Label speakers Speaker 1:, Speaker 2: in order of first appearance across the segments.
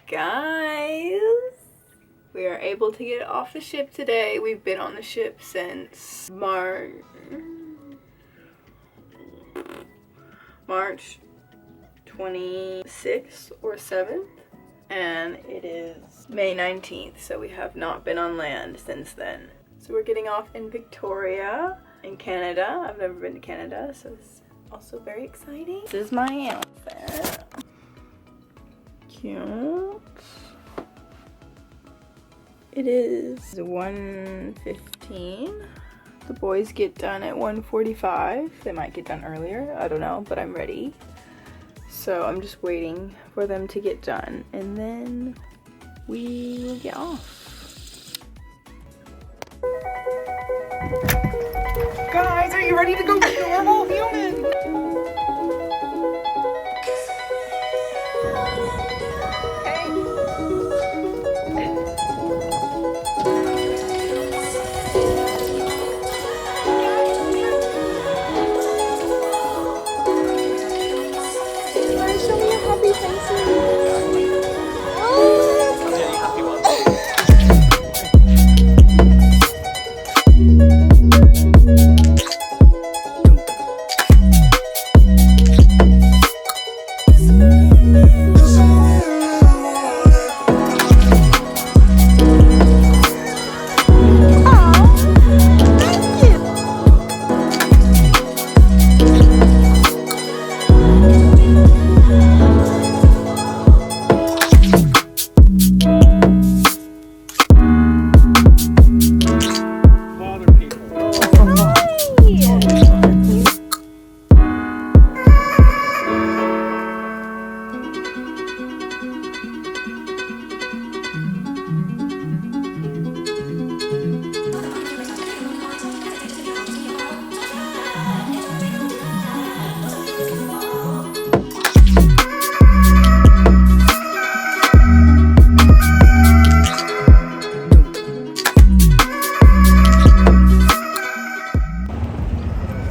Speaker 1: Guys, we are able to get off the ship today. We've been on the ship since March 26th or 7th, and it is May 19th, so we have not been on land since then. So we're getting off in Victoria in Canada. I've never been to Canada, so it's also very exciting. This is my outfit. Cute. It is 1:15. The boys get done at 1:45. They might get done earlier, I don't know, but I'm ready. So I'm just waiting for them to get done and then we will get off.
Speaker 2: Guys, are you ready to go to normal human?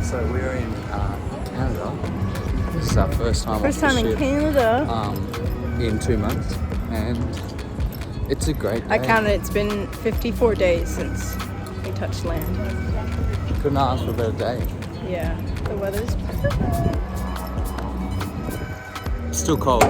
Speaker 3: So we're in Canada. This is our first time
Speaker 1: First
Speaker 3: off
Speaker 1: time
Speaker 3: the
Speaker 1: in
Speaker 3: ship,
Speaker 1: Canada.
Speaker 3: in 2 months, and it's a great day.
Speaker 1: I counted, it's been 54 days since we touched land.
Speaker 3: Couldn't ask for a better day.
Speaker 1: Yeah, the weather's perfect.
Speaker 3: It's still cold.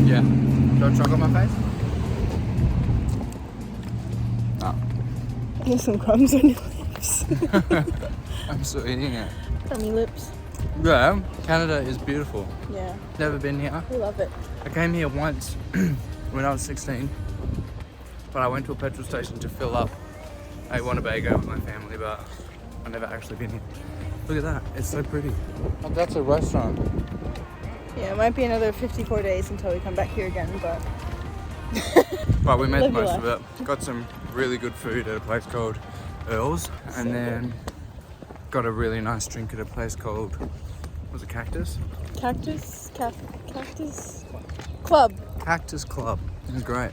Speaker 3: Yeah. Don't chocolate my face? No.
Speaker 1: There's some crumbs on your lips.
Speaker 3: I'm still eating it.
Speaker 1: Crummy lips.
Speaker 3: Yeah, Canada is beautiful.
Speaker 1: Yeah,
Speaker 3: Never been here.
Speaker 1: we love it.
Speaker 3: I came here once when I was 16, but I went to a petrol station to fill up a Winnebago with my family, but I've never actually been here. Look at that, it's so pretty. Oh, that's a restaurant.
Speaker 1: Yeah, it might be another 54 days until we come back here again, but
Speaker 3: But we made the
Speaker 1: Live your
Speaker 3: most of it. Got some really good food at a place called Earl's, and then got a really nice drink at a place called, was it Cactus?
Speaker 1: Cactus Club.
Speaker 3: Cactus Club. It was great.